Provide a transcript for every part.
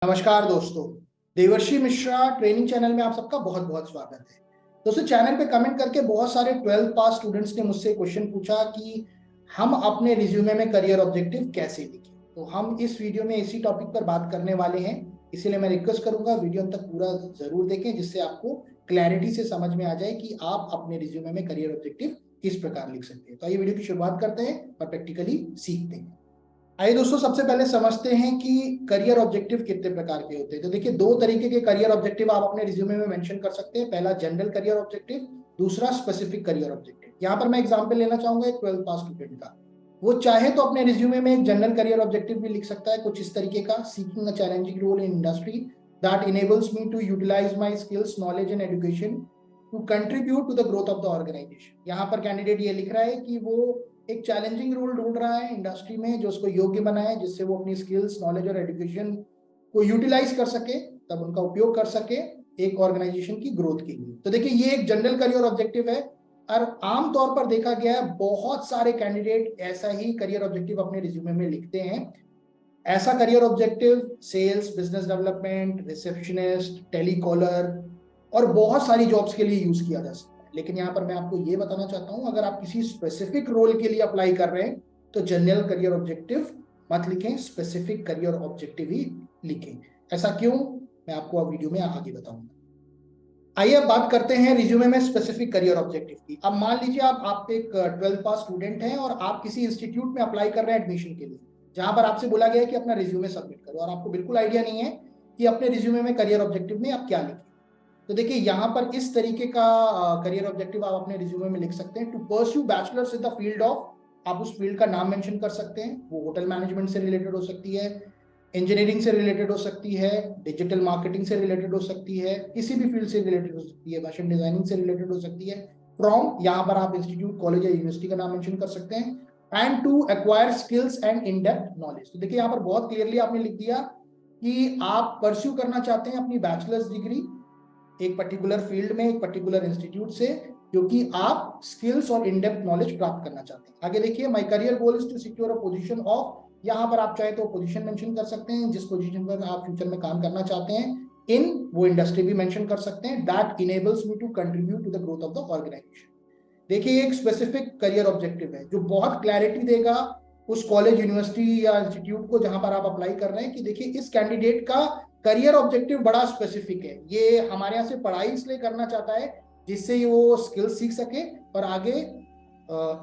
नमस्कार दोस्तों, देवर्षि मिश्रा ट्रेनिंग चैनल में आप सबका बहुत बहुत स्वागत है। दोस्तों, चैनल पे कमेंट करके बहुत सारे 12th पास स्टूडेंट्स ने मुझसे क्वेश्चन पूछा कि हम अपने रिज्यूमे में करियर ऑब्जेक्टिव कैसे लिखें। तो हम इस वीडियो में इसी टॉपिक पर बात करने वाले हैं, इसीलिए मैं रिक्वेस्ट करूंगा वीडियो अंत तक पूरा जरूर देखें, जिससे आपको क्लैरिटी से समझ में आ जाए कि आप अपने रिज्यूमे में करियर ऑब्जेक्टिव किस प्रकार लिख सकते हैं। तो आइए वीडियो की शुरुआत करते हैं और प्रैक्टिकली सीखते हैं। आइए दोस्तों, सबसे पहले समझते हैं कि करियर ऑब्जेक्टिव कितने प्रकार के होते हैं। तो देखिए, दो तरीके के करियर ऑब्जेक्टिव आप अपने रिज्यूमे में मेंशन कर सकते हैं। पहला जनरल करियर ऑब्जेक्टिव, दूसरा स्पेसिफिक करियर ऑब्जेक्टिव। यहाँ पर मैं एग्जांपल लेना चाहूंगा एक 12th पास स्टूडेंट का। वो चाहे तो अपने रिज्यूमे में एक जनरल करियर ऑब्जेक्टिव भी लिख सकता है, कुछ इस तरीके का: seeking a challenging role in industry that enables me to utilise my skills, knowledge and education to contribute to the growth of the organisation. यहाँ पर कैंडिडेट ये लिख रहा है कि वो एक चैलेंजिंग रोल ढूंढ रहा है इंडस्ट्री में जो उसको योग्य बनाए, जिससे वो अपनी स्किल्स, नॉलेज और एजुकेशन को यूटिलाइज कर सके, तब उनका उपयोग कर सके एक ऑर्गेनाइजेशन की ग्रोथ के लिए। तो देखिए, ये एक जनरल करियर ऑब्जेक्टिव है और आमतौर पर देखा गया है बहुत सारे कैंडिडेट ऐसा ही करियर ऑब्जेक्टिव अपने रिज्यूमे में लिखते हैं। ऐसा career objective sales, business development, receptionist, telecaller और बहुत सारी जॉब्स के लिए यूज किया जा सकता है। लेकिन यहाँ पर मैं आपको ये बताना चाहता हूँ, अगर आप किसी स्पेसिफिक रोल के लिए अप्लाई कर रहे हैं तो जनरल करियर ऑब्जेक्टिव मत लिखें, स्पेसिफिक करियर ऑब्जेक्टिव ही लिखें। ऐसा क्यों, मैं आपको अब वीडियो में आगे बताऊंगा। आइए अब बात करते हैं रिज्यूमे में स्पेसिफिक करियर ऑब्जेक्टिव की। अब मान लीजिए आप एक 12th पास स्टूडेंट हैं और आप किसी इंस्टीट्यूट में अप्लाई कर रहे हैं एडमिशन के लिए, जहां पर आपसे बोला गया है कि अपना रिज्यूमे सबमिट करो और आपको बिल्कुल आइडिया नहीं है कि अपने रिज्यूमे में करियर ऑब्जेक्टिव में आप क्या लिखें। तो देखिए, यहाँ पर इस तरीके का करियर ऑब्जेक्टिव आप अपने रिज्यूमे में लिख सकते हैं: to pursue bachelors in the field of, आप उस फील्ड का नाम मेंशन कर सकते हैं, वो होटल मैनेजमेंट से रिलेटेड हो सकती है, इंजीनियरिंग से रिलेटेड हो सकती है, डिजिटल मार्केटिंग से रिलेटेड हो सकती है, किसी भी फील्ड से रिलेटेड हो सकती है, फैशन डिजाइनिंग से रिलेटेड हो सकती है। फ्रॉम, यहाँ पर आप इंस्टीट्यूट, कॉलेज या यूनिवर्सिटी का नाम मेंशन कर सकते हैं। And to acquire skills and in depth knowledge. तो देखिए, यहाँ पर बहुत क्लियरली आपने लिख दिया कि आप परस्यू करना चाहते हैं अपनी बैचलर्स डिग्री एक पर्टिकुलर फील्ड में, एक पर्टिकुलर इंस्टीट्यूट से, क्योंकि आप स्किल्स और इन डेप्थ नॉलेज प्राप्त करना चाहते हैं। आगे देखिए, my career goal is to secure a position of, यहाँ पर आप चाहे तो पोजीशन मेंशन कर सकते हैं, जिस पोजीशन पर आप फ्यूचर में काम करना चाहते हैं। इन, वो इंडस्ट्री भी मेंशन कर सकते हैं। That enables me to contribute to the growth of the organisation. देखिए, एक स्पेसिफिक करियर ऑब्जेक्टिव है जो बहुत क्लैरिटी देगा उस कॉलेज, यूनिवर्सिटी या इंस्टीट्यूट को जहां पर आप अप्लाई कर रहे हैं कि देखिए, इस कैंडिडेट का करियर ऑब्जेक्टिव बड़ा स्पेसिफिक है। ये हमारे यहाँ से पढ़ाई इसलिए करना चाहता है जिससे वो स्किल सीख सके और आगे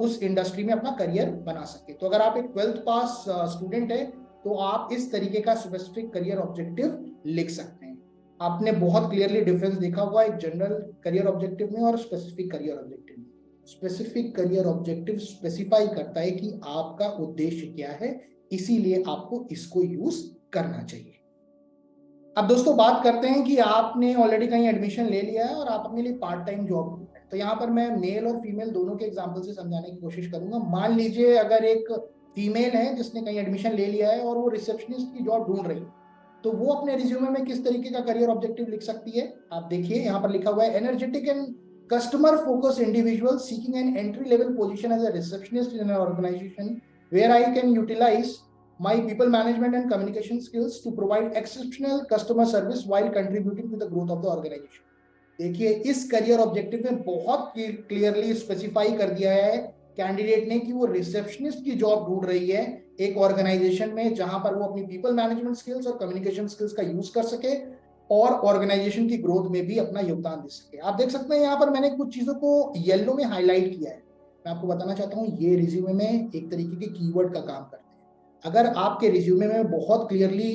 उस इंडस्ट्री में अपना करियर बना सके। तो अगर आप एक 12th पास स्टूडेंट है तो आप इस तरीके का स्पेसिफिक करियर ऑब्जेक्टिव लिख सकते हैं। आपने बहुत क्लियरली डिफरेंस देखा हुआ एक जनरल करियर ऑब्जेक्टिव में और स्पेसिफिक करियर ऑब्जेक्टिव में। स्पेसिफिक करियर ऑब्जेक्टिव स्पेसिफाई करता है कि आपका उद्देश्य क्या है, इसीलिए आपको इसको यूज करना चाहिए। अब दोस्तों, बात करते हैं कि आपने ऑलरेडी कहीं एडमिशन ले लिया है और आप अपने लिए पार्ट टाइम जॉब ढूंढ रहे हैं। तो यहाँ पर मैं मेल और फीमेल दोनों के एग्जाम्पल से समझाने की कोशिश करूंगा। मान लीजिए अगर एक फीमेल है जिसने कहीं एडमिशन ले लिया है और वो रिसेप्शनिस्ट की जॉब ढूंढ रही है, तो वो अपने रिज्यूमे में किस तरीके का करियर ऑब्जेक्टिव लिख सकती है। आप देखिए, यहाँ पर लिखा हुआ है: energetic and customer focus individual seeking an entry level position as a receptionist in an organisation where I can utilise my people management and communication skills to provide exceptional customer service while contributing to the growth of the organization। देखिए, इस career objective में बहुत clearly specify कर दिया है candidate ने कि वो रिसेप्शनिस्ट की जॉब ढूंढ रही है एक ऑर्गेनाइजेशन में जहां पर वो अपनी पीपल मैनेजमेंट स्किल्स और कम्युनिकेशन स्किल्स का यूज कर सके और ऑर्गेनाइजेशन की ग्रोथ में भी अपना योगदान दे सके। आप देख सकते हैं यहाँ पर मैंने कुछ चीजों को येलो में हाईलाइट किया है। मैं आपको बताना चाहता हूँ, ये रिज्यूमे में एक तरीके के कीवर्ड का काम करते हैं। अगर आपके रिज्यूमे में बहुत क्लियरली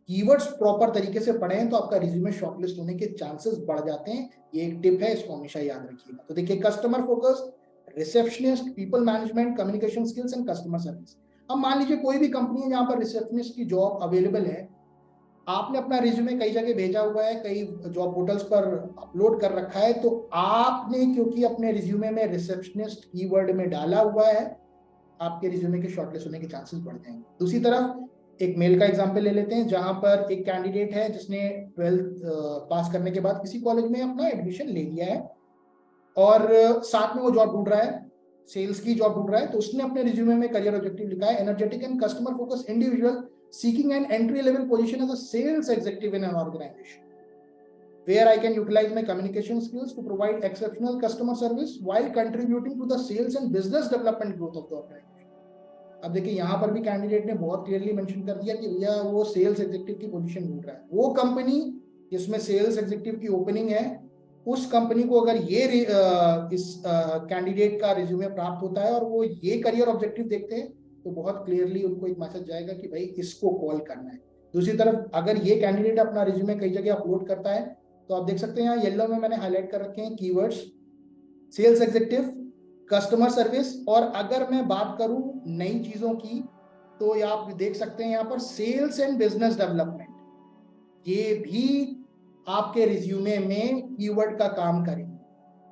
कीवर्ड्स प्रॉपर तरीके से पढ़े हैं तो आपका रिज्यूमे शॉर्टलिस्ट होने के चांसेस बढ़ जाते हैं। ये एक टिप है, इसको हमेशा याद रखिएगा। तो देखिए, customer focus, receptionist, people management, communication skills and customer service. अब मान लीजिए कोई भी कंपनी है जहां पर रिसेप्शनिस्ट की जॉब अवेलेबल है, आपने अपना रिज्यूमे कई जगह भेजा हुआ है, कई जॉब पोर्टल्स पर अपलोड कर रखा है, तो आपने क्योंकि अपने रिज्यूमे में रिसेप्शनिस्ट कीवर्ड में डाला हुआ है, आपके रिज्यूमे के शॉर्टलिस्ट होने के चांसेस बढ़ जाएंगे। दूसरी तरफ एक मेल का एग्जांपल ले लेते हैं, जहां पर एक कैंडिडेट है जिसने 12th पास करने के बाद किसी कॉलेज में अपना एडमिशन ले लिया है और साथ में वो जॉब ढूंढ रहा है, सेल्स की जॉब ढूंढ रहा है। तो उसने अपने रिज्यूमे में करियर ऑब्जेक्टिव लिखा है: energetic and customer focus individual seeking an entry level position as a sales executive in an organization where I can utilize my communication skills to provide exceptional customer service while contributing to the sales and business development growth of the organization. अब देखिए यहाँ पर भी candidate ने बहुत clearly mention कर दिया कि भैया वो सेल्स एग्जीक्यूटिव की पोजीशन ढूंढ रहा है। वो कंपनी जिसमें सेल्स एग्जीक्यूटिव की ओपनिंग है, उस कंपनी को अगर ये इस कैंडिडेट का रिज्यूमे प्राप्त होता है और वो ये करियर ऑब्जेक्टिव देखते हैं तो बहुत क्लियरली उनको एक मैसेज जाएगा कि भाई इसको कॉल करना है। दूसरी तरफ अगर ये कैंडिडेट अपना रिज्यूमे कई जगह अपलोड करता है तो आप देख सकते हैं यहाँ येलो में मैंने हाईलाइट कर रखे हैं keywords sales executive, customer service, और अगर मैं बात करूं नई चीजों की तो आप देख सकते हैं यहाँ पर सेल्स एंड बिजनेस डेवलपमेंट, ये भी आपके रिज्यूमे में कीवर्ड का काम करेंगे।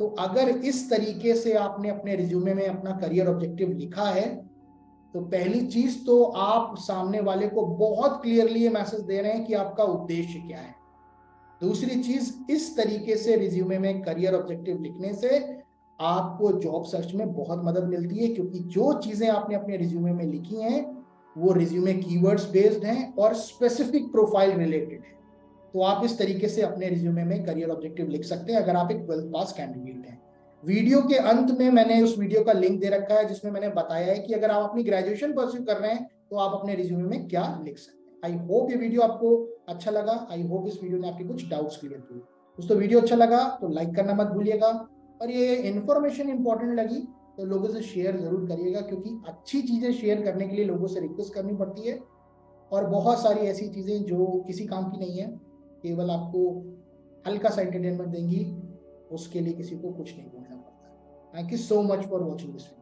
तो अगर इस तरीके से आपने अपने रिज्यूमे में अपना करियर ऑब्जेक्टिव लिखा है तो पहली चीज तो आप सामने वाले को बहुत क्लियरली ये मैसेज दे रहे हैं कि आपका उद्देश्य क्या है। दूसरी चीज, इस तरीके से रिज्यूमे में करियर ऑब्जेक्टिव लिखने से आपको जॉब सर्च में बहुत मदद मिलती है, क्योंकि जो चीजें आपने अपने रिज्यूमे में लिखी हैं वो रिज्यूमे कीवर्ड्स बेस्ड हैं और स्पेसिफिक प्रोफाइल रिलेटेड है। तो आप इस तरीके से अपने रिज्यूमे में करियर ऑब्जेक्टिव लिख सकते हैं अगर आप एक 12th पास कैंडिडेट हैं। वीडियो के अंत में मैंने उस वीडियो का लिंक दे रखा है जिसमें मैंने बताया है कि अगर आप अपनी ग्रेजुएशन परस्यू कर रहे हैं तो आप अपने रिज्यूमे में क्या लिख सकते हैं। आई होप ये वीडियो आपको अच्छा लगा। आई होप इस वीडियो ने आपके कुछ डाउट्स क्लियर किए। दोस्तों वीडियो अच्छा लगा तो लाइक करना मत भूलिएगा, और ये इन्फॉर्मेशन इंपॉर्टेंट लगी तो लोगों से शेयर जरूर करिएगा, क्योंकि अच्छी चीजें शेयर करने के लिए लोगों से रिक्वेस्ट करनी पड़ती है और बहुत सारी ऐसी चीजें जो किसी काम की नहीं है, केवल आपको हल्का सा एंटरटेनमेंट देंगी, उसके लिए किसी को कुछ नहीं बोलना पड़ता। Thank you so much for watching this video.